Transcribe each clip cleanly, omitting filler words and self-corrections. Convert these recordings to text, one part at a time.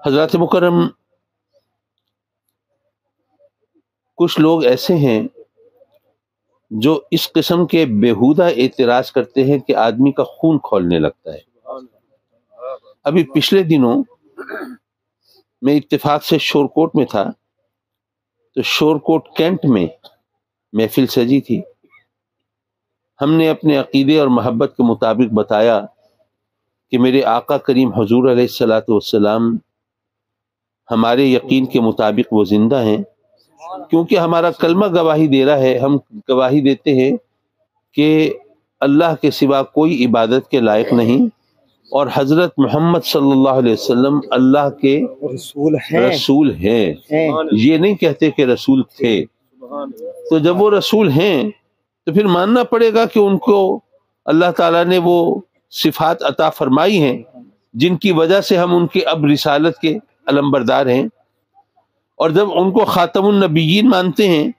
حضرات مکرم، کچھ لوگ ایسے ہیں جو اس قسم کے بیہودہ اعتراض کرتے ہیں کہ آدمی کا خون کھولنے لگتا ہے. ابھی پچھلے دنوں میں اتفاق سے شورکوٹ میں تھا، تو شورکوٹ کینٹ میں محفل سجی تھی. ہم نے اپنے عقیدے اور محبت کے مطابق بتایا کہ میرے آقا کریم حضور علیہ الصلوۃ والسلام ہمارے یقین کے مطابق وہ زندہ ہیں، کیونکہ ہمارا کلمہ گواہی دے رہا ہے. ہم گواہی دیتے ہیں کہ اللہ کے سوا کوئی عبادت کے لائق نہیں، اور حضرت محمد صلی اللہ علیہ وسلم اللہ کے رسول ہیں. یہ نہیں کہتے کہ رسول تھے. تو جب وہ رسول ہیں تو پھر ماننا پڑے گا کہ ان کو اللہ تعالیٰ نے وہ صفات عطا فرمائی ہیں جن کی وجہ سے ہم ان کے اب رسالت کے علمبردار ہیں. اور جب ان کو خاتم النبیین مانتے ہیں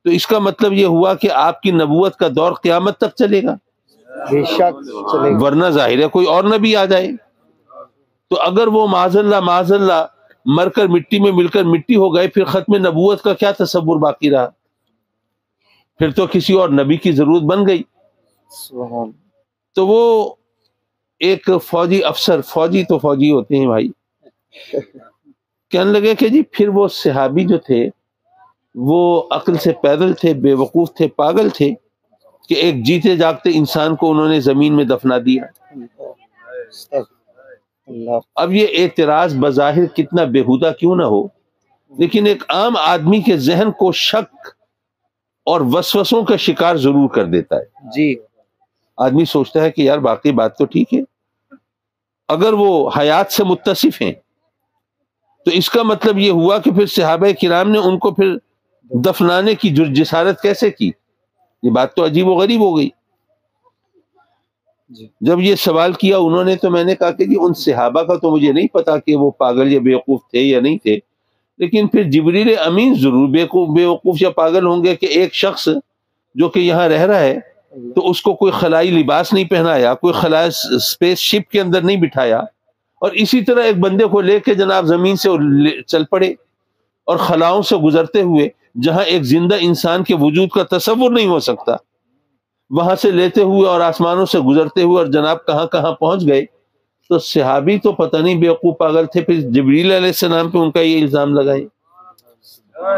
تو اس کا مطلب یہ ہوا کہ آپ کی نبوت کا دور قیامت تک چلے گا. بے شک چلے گا، ورنہ ظاہر ہے کوئی اور نبی آ جائے تو اگر وہ معاذ اللہ مر کر مٹی میں مل کر مٹی ہو گئے، پھر ختم نبوت کا کیا تصور باقی رہا؟ پھر تو کسی اور نبی کی ضرورت بن گئی. سبحان. تو وہ ایک فوجی افسر، فوجی تو فوجی ہوتے ہیں بھائی، کہنے لگے کہ جی پھر وہ صحابی جو تھے وہ عقل سے پیدل تھے، بے وقوف تھے، پاگل تھے کہ ایک جیتے جاگتے انسان کو انہوں نے زمین میں دفنا دیا. اللہ. اب یہ اعتراض بظاہر کتنا بیہودہ کیوں نہ ہو، لیکن ایک عام آدمی کے ذہن کو شک اور وسوسوں کا شکار ضرور کر دیتا ہے. جی. آدمی سوچتا ہے کہ یار باقی بات تو ٹھیک ہے، اگر وہ حیات سے متصف ہیں تو اس کا مطلب یہ ہوا کہ پھر صحابہ کرام نے ان کو پھر دفنانے کی جسارت کیسے کی؟ یہ بات تو عجیب و غریب ہو گئی. جب یہ سوال کیا انہوں نے تو میں نے کہا کہ جی ان صحابہ کا تو مجھے نہیں پتا کہ وہ پاگل یا بیوقوف تھے یا نہیں تھے، لیکن پھر جبریل امین ضرور بیوقوف یا پاگل ہوں گے کہ ایک شخص جو کہ یہاں رہ رہا ہے تو اس کو کوئی خلائی لباس نہیں پہنایا، کوئی خلائی اسپیس شپ کے اندر نہیں بٹھایا، اور اسی طرح ایک بندے کو لے کے جناب زمین سے چل پڑے اور خلاؤں سے گزرتے ہوئے جہاں ایک زندہ انسان کے وجود کا تصور نہیں ہو سکتا، وہاں سے لیتے ہوئے اور آسمانوں سے گزرتے ہوئے اور جناب کہاں کہاں پہنچ گئے. تو صحابی تو پتہ نہیں بیوقوف پاگل تھے، پھر جبریل علیہ السلام پہ ان کا یہ الزام لگائے.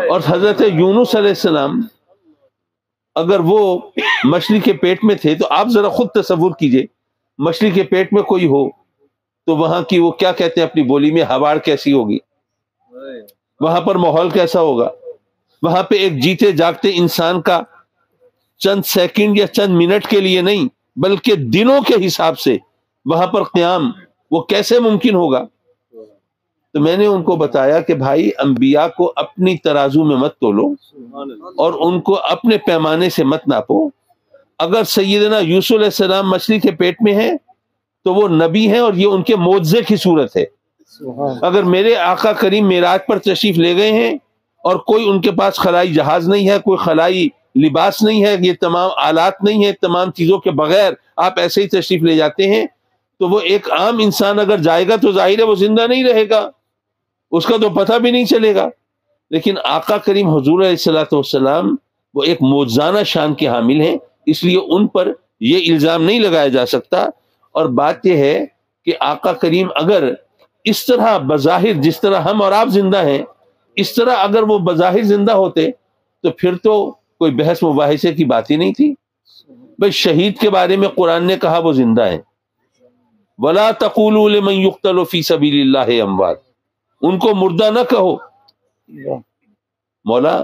اور حضرت یونس علیہ السلام اگر وہ مچھلی کے پیٹ میں تھے تو آپ ذرا خود تصور کیجئے، مچھلی کے پیٹ میں کوئی ہو تو وہاں کی وہ کیا کہتے ہیں اپنی بولی میں ہواڑ کیسی ہوگی، وہاں پر ماحول کیسا ہوگا. وہاں پہ ایک جیتے جاگتے انسان کا چند سیکنڈ یا چند منٹ کے لیے نہیں بلکہ دنوں کے حساب سے وہاں پر قیام وہ کیسے ممکن ہوگا؟ تو میں نے ان کو بتایا کہ بھائی انبیاء کو اپنی ترازو میں مت تولو اور ان کو اپنے پیمانے سے مت ناپو. اگر سیدنا یوسف علیہ السلام مچھلی کے پیٹ میں ہیں تو وہ نبی ہیں اور یہ ان کے معجزے کی صورت ہے. اگر میرے آقا کریم معراج پر تشریف لے گئے ہیں اور کوئی ان کے پاس خلائی جہاز نہیں ہے، کوئی خلائی لباس نہیں ہے، یہ تمام آلات نہیں ہے، تمام چیزوں کے بغیر آپ ایسے ہی تشریف لے جاتے ہیں، تو وہ ایک عام انسان اگر جائے گا تو ظاہر ہے وہ زندہ نہیں رہے گا، اس کا تو پتہ بھی نہیں چلے گا. لیکن آقا کریم حضور علیہ الصلوۃ والسلام وہ ایک معجزانہ شان کے حامل ہیں، اس لیے ان پر یہ الزام نہیں لگایا جا سکتا. اور بات یہ ہے کہ آقا کریم اگر اس طرح بظاہر جس طرح ہم اور آپ زندہ ہیں اس طرح اگر وہ بظاہر زندہ ہوتے تو پھر تو کوئی بحث مباحثے کی بات ہی نہیں تھی. بھئی شہید کے بارے میں قرآن نے کہا وہ زندہ ہے، وَلَا تَقُولُوا لِمَنْ يُقْتَلُ فِي سَبِيلِ اللَّهِ أَمْوَاتٌ، ان کو مردہ نہ کہو. مولا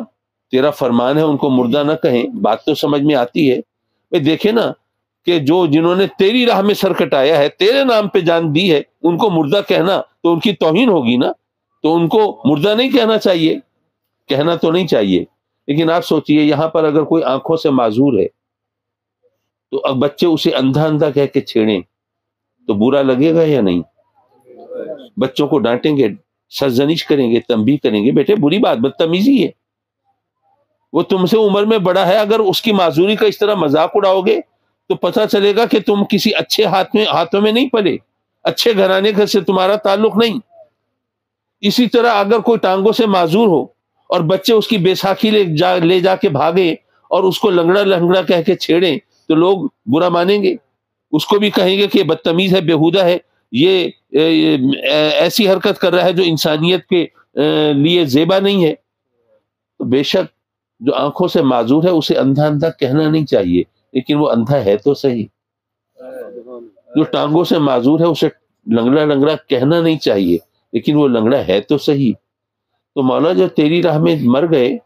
تیرا فرمان ہے ان کو مردہ نہ کہیں، بات تو سمجھ میں آتی ہے. بھئی دیکھیں نا کہ جنہوں نے تیری راہ میں سر کٹایا ہے، تیرے نام پہ جان دی ہے، ان کو مردہ کہنا تو ان کی توہین ہوگی نا. تو ان کو مردہ نہیں کہنا چاہیے، کہنا تو نہیں چاہیے. لیکن آپ سوچئے یہاں پر اگر کوئی آنکھوں سے معذور ہے تو اب بچے اسے اندھا اندھا کہہ کے چھیڑیں تو برا لگے گا یا نہیں؟ بچوں کو ڈانٹیں گے، سرزنش کریں گے، تنبیہ کریں گے، بیٹے بری بات بدتمیزی ہے، وہ تم سے عمر میں بڑا ہے. اگر اس کی معذوری کا اس طرح مذاق اڑاؤ گے تو پتہ چلے گا کہ تم کسی اچھے ہاتھوں میں نہیں پلے، اچھے گھرانے سے تمہارا تعلق نہیں. اسی طرح اگر کوئی ٹانگوں سے معذور ہو اور بچے اس کی بیساکھی لے جا کے بھاگے اور اس کو لنگڑا لنگڑا کہہ کے چھیڑیں تو لوگ برا مانیں گے، اس کو بھی کہیں گے کہ یہ بدتمیز ہے، بےہودہ ہے، یہ ایسی حرکت کر رہا ہے جو انسانیت کے لیے زیبا نہیں ہے۔ تو بے شک جو آنکھوں سے معذور ہے اسے اندھا اندھا کہنا نہیں چاہیے، لیکن وہ اندھا ہے تو صحیح۔ جو ٹانگوں سے معذور ہے اسے لنگڑا لنگڑا کہنا نہیں چاہیے، لیکن وہ لنگڑا ہے تو صحیح۔ تو مولا جو تیری راہ میں مر گئے،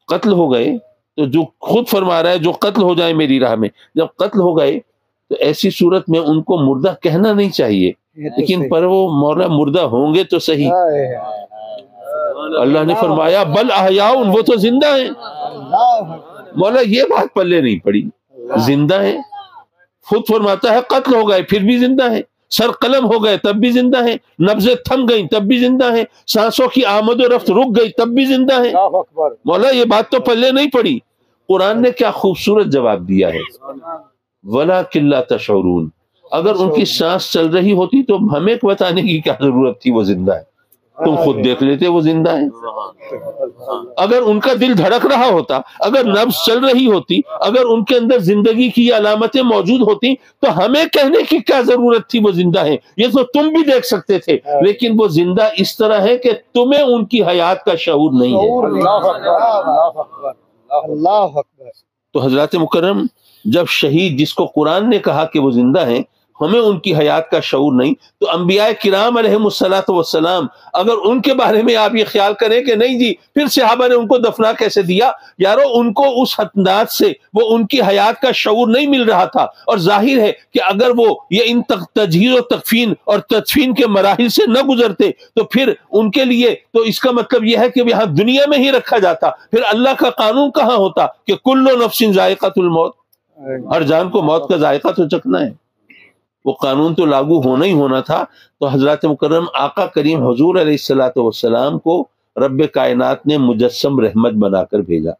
قتل ہو گئے، تو جو خود فرما رہا ہے جو قتل ہو جائے میری راہ میں، جب قتل ہو گئے تو ایسی صورت میں ان کو مردہ کہنا نہیں چاہیے، لیکن پر وہ مولا مردہ ہوں گے تو صحیح۔ اللہ نے فرمایا بل احیاء، وہ تو زندہ ہیں۔ مولا یہ بات پلے نہیں پڑی، زندہ ہیں۔ خود فرماتا ہے قتل ہو گئے پھر بھی زندہ ہیں، سر قلم ہو گئے تب بھی زندہ ہیں، نبضیں تھم گئیں تب بھی زندہ ہیں، سانسوں کی آمد و رفت رک گئی تب بھی زندہ ہیں۔ مولا یہ بات تو پلے نہیں پڑی۔ قرآن نے کیا خوبصورت جواب دیا ہے، وَلَٰكِن لَّا تَشْعُرُونَ۔ اگر ان کی سانس چل رہی ہوتی تو ہمیں بتانے کی کیا ضرورت تھی وہ زندہ ہے، تم خود دیکھ لیتے وہ زندہ ہیں۔ اگر ان کا دل دھڑک رہا ہوتا، اگر نبض چل رہی ہوتی، اگر ان کے اندر زندگی کی علامتیں موجود ہوتی تو ہمیں کہنے کی کیا ضرورت تھی وہ زندہ ہیں، یہ تو تم بھی دیکھ سکتے تھے، لیکن وہ زندہ اس طرح ہے کہ تمہیں ان کی حیات کا شعور نہیں ہے۔ اللہ اکبر۔ تو حضرات مکرم، جب شہید جس کو قرآن نے کہا کہ وہ زندہ ہیں ہمیں ان کی حیات کا شعور نہیں، تو انبیاء کرام علیہم الصلاۃ والسلام اگر ان کے بارے میں آپ یہ خیال کریں کہ نہیں جی پھر صحابہ نے ان کو دفنا کیسے دیا، یارو ان کو اس انداز سے وہ ان کی حیات کا شعور نہیں مل رہا تھا، اور ظاہر ہے کہ اگر وہ یہ ان تجہیز و تکفین اور تدفین کے مراحل سے نہ گزرتے تو پھر ان کے لیے تو اس کا مطلب یہ ہے کہ یہاں دنیا میں ہی رکھا جاتا، پھر اللہ کا قانون کہاں ہوتا کہ کل نفس ذائقۃ الموت، ہر جان کو موت کا ذائقہ تو چکھنا ہے، وہ قانون تو لاگو ہونا ہی ہونا تھا۔ تو حضرات مکرم آقا کریم حضور علیہ الصلوۃ والسلام کو رب کائنات نے مجسم رحمت بنا کر بھیجا۔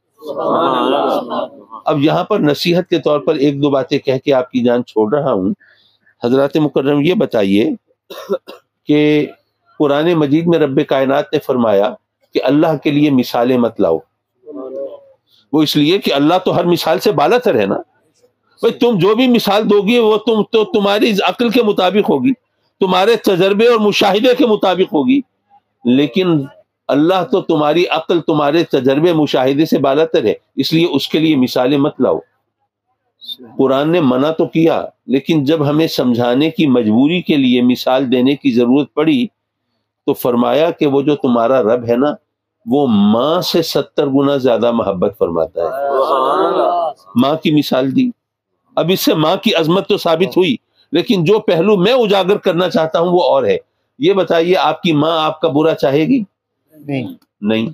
اب یہاں پر نصیحت کے طور پر ایک دو باتیں کہہ کے آپ کی جان چھوڑ رہا ہوں۔ حضرات مکرم یہ بتائیے کہ قرآن مجید میں رب کائنات نے فرمایا کہ اللہ کے لیے مثالیں مت لاؤ، وہ اس لیے کہ اللہ تو ہر مثال سے بالا تر ہے نا، بھئی تم جو بھی مثال دو گی وہ تمہاری عقل کے مطابق ہوگی، تمہارے تجربے اور مشاہدے کے مطابق ہوگی، لیکن اللہ تو تمہاری عقل تمہارے تجربے مشاہدے سے بالا تر ہے، اس لیے اس کے لیے مثالیں مت لاؤ۔ قرآن نے منع تو کیا، لیکن جب ہمیں سمجھانے کی مجبوری کے لیے مثال دینے کی ضرورت پڑی تو فرمایا کہ وہ جو تمہارا رب ہے نا وہ ماں سے 70 گنا زیادہ محبت فرماتا ہے۔ ماں کی مثال دی، اب اس سے ماں کی عظمت تو ثابت ہوئی، لیکن جو پہلو میں اجاگر کرنا چاہتا ہوں وہ اور ہے۔ یہ بتائیے آپ کی ماں آپ کا برا چاہے گی؟ نہیں۔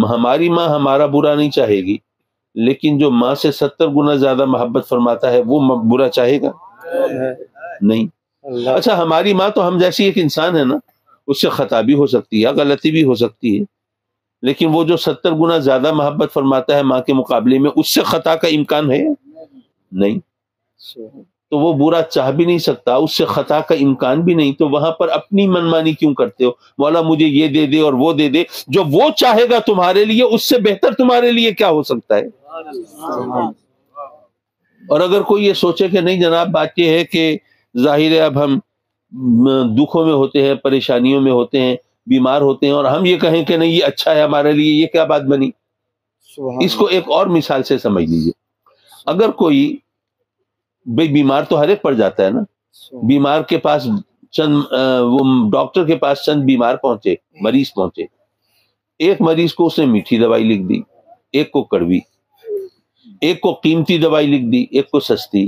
ہماری ماں ہمارا برا نہیں چاہے گی، لیکن جو ماں سے 70 گنا زیادہ محبت فرماتا ہے وہ برا چاہے گا؟ نہیں۔ اچھا ہماری ماں تو ہم جیسی ایک انسان ہے نا، اس سے خطا بھی ہو سکتی ہے، غلطی بھی ہو سکتی ہے، لیکن وہ جو 70 گنا زیادہ محبت فرماتا ہے ماں کے مقابلے میں، اس سے خطا کا امکان ہے؟ نہیں۔ تو وہ برا چاہ بھی نہیں سکتا، اس سے خطا کا امکان بھی نہیں، تو وہاں پر اپنی منمانی کیوں کرتے ہو؟ مولا مجھے یہ دے دے اور وہ دے دے، جو وہ چاہے گا تمہارے لیے اس سے بہتر تمہارے لیے کیا ہو سکتا ہے؟ اور اگر کوئی یہ سوچے کہ نہیں جناب بات یہ ہے کہ ظاہر ہے اب ہم دکھوں میں ہوتے ہیں، پریشانیوں میں ہوتے ہیں، بیمار ہوتے ہیں، اور ہم یہ کہیں کہ نہیں یہ اچھا ہے ہمارے لیے، یہ کیا بات بنی؟ اس کو ایک اور مثال سے سمجھ لیجیے۔ اگر کوئی بھئی بیمار تو ہر ایک پڑ جاتا ہے نا، بیمار کے پاس وہ ڈاکٹر کے پاس چند بیمار پہنچے، مریض پہنچے، ایک مریض کو اس نے میٹھی دوائی لکھ دی، ایک کو کڑوی، ایک کو قیمتی دوائی لکھ دی، ایک کو سستی،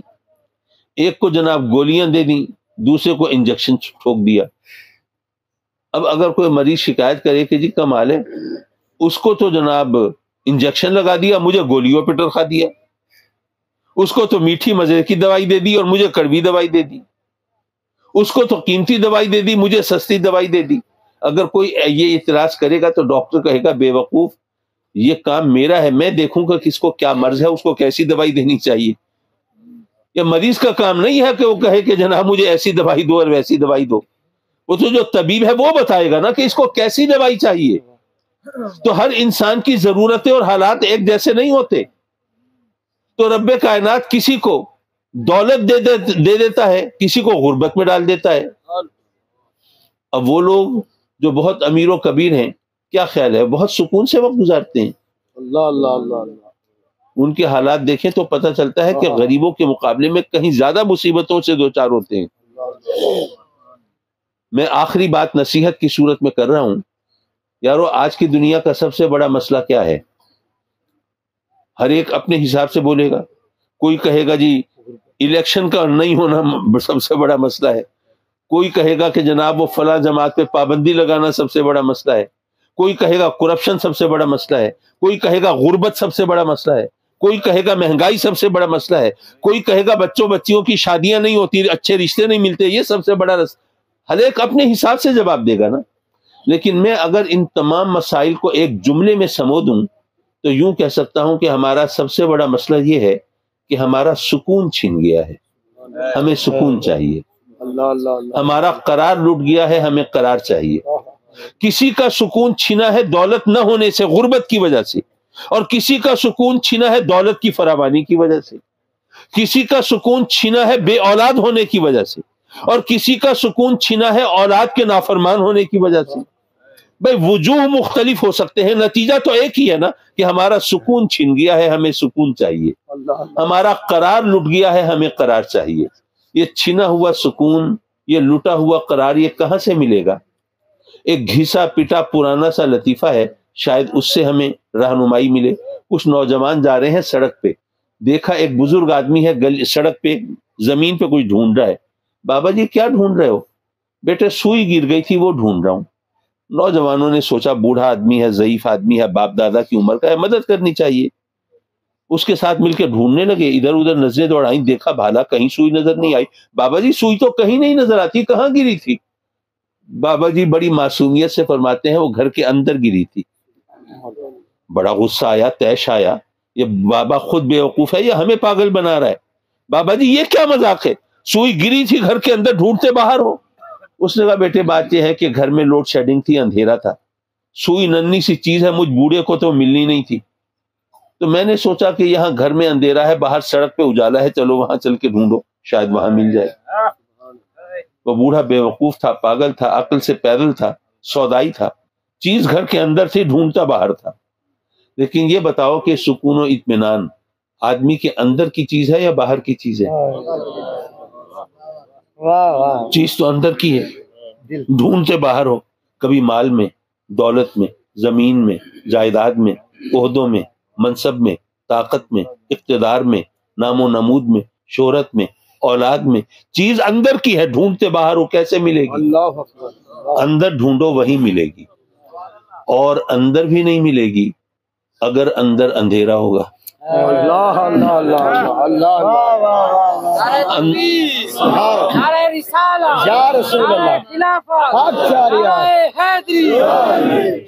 ایک کو جناب گولیاں دے دیں، دوسرے کو انجیکشن ٹھوک دیا۔ اب اگر کوئی مریض شکایت کرے کہ جی کمال ہے، اس کو تو جناب انجیکشن لگا دیا، مجھے گولیوں پہ ٹرکا دیا، اس کو تو میٹھی مزے کی دوائی دے دی اور مجھے کڑوی دوائی دے دی، اس کو تو قیمتی دوائی دے دی مجھے سستی دوائی دے دی۔ اگر کوئی یہ اعتراض کرے گا تو ڈاکٹر کہے گا بے وقوف، یہ کام میرا ہے، میں دیکھوں گا کس کو کیا مرض ہے، اس کو کیسی دوائی دینی چاہیے۔ یہ مریض کا کام نہیں ہے کہ وہ کہے کہ جناب مجھے ایسی دوائی دو اور ویسی دوائی دو، وہ تو جو طبیب ہے وہ بتائے گا نا کہ اس کو کیسی دوائی چاہیے. تو ہر انسان کی ضرورتیں اور حالات ایک جیسے نہیں ہوتے. تو رب کائنات کسی کو دولت دے دیتا ہے, کسی کو غربت میں ڈال دیتا ہے. اب وہ لوگ جو بہت امیر و کبیر ہیں, کیا خیال ہے, بہت سکون سے وقت گزارتے ہیں. اللہ اللہ اللہ اللہ. ان کے حالات دیکھیں تو پتہ چلتا ہے کہ غریبوں کے مقابلے میں کہیں زیادہ مصیبتوں سے دوچار ہوتے ہیں. میں آخری بات نصیحت کی صورت میں کر رہا ہوں. یارو, آج کی دنیا کا سب سے بڑا مسئلہ کیا ہے؟ ہر ایک اپنے حساب سے بولے گا. کوئی کہے گا جی الیکشن کا نہیں ہونا سب سے بڑا مسئلہ ہے. کوئی کہے گا کہ جناب وہ فلاں جماعت پہ پابندی لگانا سب سے بڑا مسئلہ ہے. کوئی کہے گا کرپشن سب سے بڑا مسئلہ ہے. کوئی کہے گا غربت سب سے بڑا مسئلہ ہے. کوئی کہے گا مہنگائی سب سے بڑا مسئلہ ہے. کوئی کہے گا بچیوں کی شادیاں نہیں ہوتی, اچھے رشتے نہیں ملتے, یہ سب سے بڑا ہر ایک اپنے حساب سے جواب دے گا نا. لیکن میں اگر ان تمام مسائل کو ایک جملے میں سمو دوں تو یوں کہہ سکتا ہوں کہ ہمارا سب سے بڑا مسئلہ یہ ہے کہ ہمارا سکون چھن گیا ہے. ہمیں سکون چاہیے. ہمارا قرار لٹ گیا ہے, ہمیں قرار چاہیے. کسی کا سکون چھنا ہے دولت نہ ہونے سے, غربت کی وجہ سے, اور کسی کا سکون چھنا ہے دولت کی فراوانی کی وجہ سے. کسی کا سکون چھنا ہے بے اولاد ہونے کی وجہ سے, اور کسی کا سکون چھنا ہے اولاد کے نافرمان ہونے کی وجہ سے. بھئی وجوہ مختلف ہو سکتے ہیں, نتیجہ تو ایک ہی ہے نا کہ ہمارا سکون چھن گیا ہے, ہمیں سکون چاہیے. ہمارا قرار لٹ گیا ہے, ہمیں قرار چاہیے. یہ چھنا ہوا سکون, یہ لٹا ہوا قرار, یہ کہاں سے ملے گا؟ ایک گھسا پٹا پرانا سا لطیفہ ہے, شاید اس سے ہمیں رہنمائی ملے. کچھ نوجوان جا رہے ہیں سڑک پہ, دیکھا ایک بزرگ آدمی ہے سڑک پہ زمین پہ کوئی ڈھونڈ رہا ہے. بابا جی کیا ڈھونڈ رہے ہو؟ بیٹے سوئی گر گئی تھی وہ ڈھونڈ رہا ہوں. نوجوانوں نے سوچا بوڑھا آدمی ہے, ضعیف آدمی ہے, باپ دادا کی عمر کا ہے, مدد کرنی چاہیے. اس کے ساتھ مل کے ڈھونڈنے لگے. ادھر ادھر نظریں دوڑائیں, دیکھا بھالا کہیں سوئی نظر نہیں آئی. بابا جی سوئی تو کہیں نہیں نظر آتی, کہاں گری تھی؟ بابا جی بڑی معصومیت سے فرماتے ہیں وہ گھر کے اندر گری تھی. بڑا غصہ آیا, طیش آیا, یہ بابا خود بیوقوف ہے یا ہمیں پاگل بنا رہا ہے؟ بابا جی یہ کیا مذاق ہے, سوئی گری تھی گھر کے اندر, ڈھونڈتے باہر ہو. اس نے کہا بیٹے بات یہ ہے کہ گھر میں لوڈ شیڈنگ تھی, اندھیرا تھا, سوئی ننھی سی چیز ہے, مجھ بوڑھے کو تو ملنی نہیں تھی, تو میں نے سوچا کہ یہاں گھر میں اندھیرا ہے, باہر سڑک پہ اجالا ہے, چلو وہاں چل کے ڈھونڈو, شاید وہاں مل جائے. وہ بوڑھا بیوقوف تھا, پاگل تھا, عقل سے پیدل تھا, سودائی تھا, چیز گھر کے اندر تھی, ڈھونڈتا باہر تھا. لیکن یہ بتاؤ کہ سکون و اطمینان آدمی کے اندر کی چیز ہے یا باہر کی چیز ہے؟ چیز تو اندر کی ہے, ڈھونڈتے باہر ہو. کبھی مال میں, دولت میں, زمین میں, جائیداد میں, عہدوں میں, منصب میں, طاقت میں, اقتدار میں, نام و نمود میں, شہرت میں, اولاد میں. چیز اندر کی ہے, ڈھونڈتے باہر ہو, کیسے ملے گی؟ اندر ڈھونڈو وہی ملے گی. اور اندر بھی نہیں ملے گی اگر اندر اندھیرا ہوگا. اللہ اللہ اللہ اللہ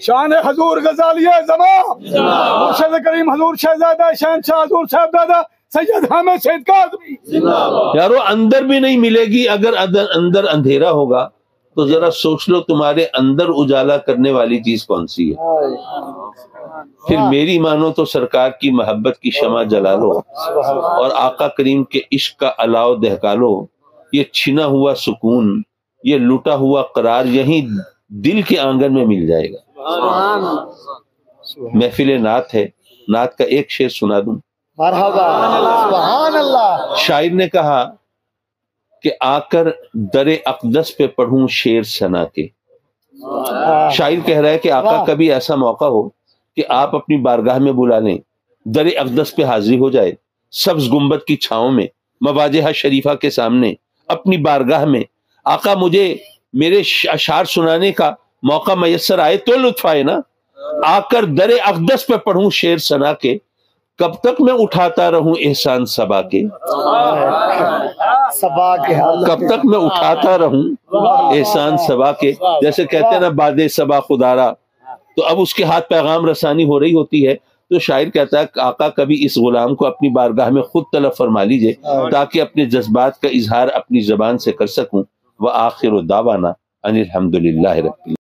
شان حضور غزالی زمان مرشد کریم حضور شہزادہ شہنشاہ حضور صاحبزادہ سید حامد سید کاظمی. یارو اندر بھی نہیں ملے گی اگر اندر اندھیرا ہوگا. تو ذرا سوچ لو تمہارے اندر اجالا کرنے والی چیز کون سی ہے. پھر میری مانو تو سرکار کی محبت کی شمع جلا لو اور آقا کریم کے عشق کا الاؤ دہکا لو. یہ چھنا ہوا سکون, یہ لٹا ہوا قرار یہیں دل کے آنگن میں مل جائے گا. محفل نعت ہے, نعت کا ایک شعر سنا دوں. مرحبا, سبحان اللہ. شاعر نے کہا کہ آ کر در اقدس پہ پڑھوں شعر ثنا کے. شاعر کہہ رہا ہے کہ آقا کبھی ایسا موقع ہو کہ آپ اپنی بارگاہ میں بلا لیں, در اقدس پہ حاضری ہو جائے, سبز گنبد کی چھاؤں میں, مواجہ شریفہ کے سامنے, اپنی بارگاہ میں. آقا مجھے میرے اشعار سنانے کا موقع میسر آئے تو لطف آئے نا. آ کر در اقدس پہ پڑھوں شعر ثنا کے, کب تک میں اٹھاتا رہوں احسان صبا کے. کب تک میں اٹھاتا رہوں احسان صبا کے. جیسے کہتے ہیں نا باد صبا خدارا, تو اب اس کے ہاتھ پیغام رسانی ہو رہی ہوتی ہے. تو شاعر کہتا ہے کہ آقا کبھی اس غلام کو اپنی بارگاہ میں خود طلب فرما لیجئے تاکہ اپنے جذبات کا اظہار اپنی زبان سے کر سکوں. وآخر دعوانا ان الحمدللہ رب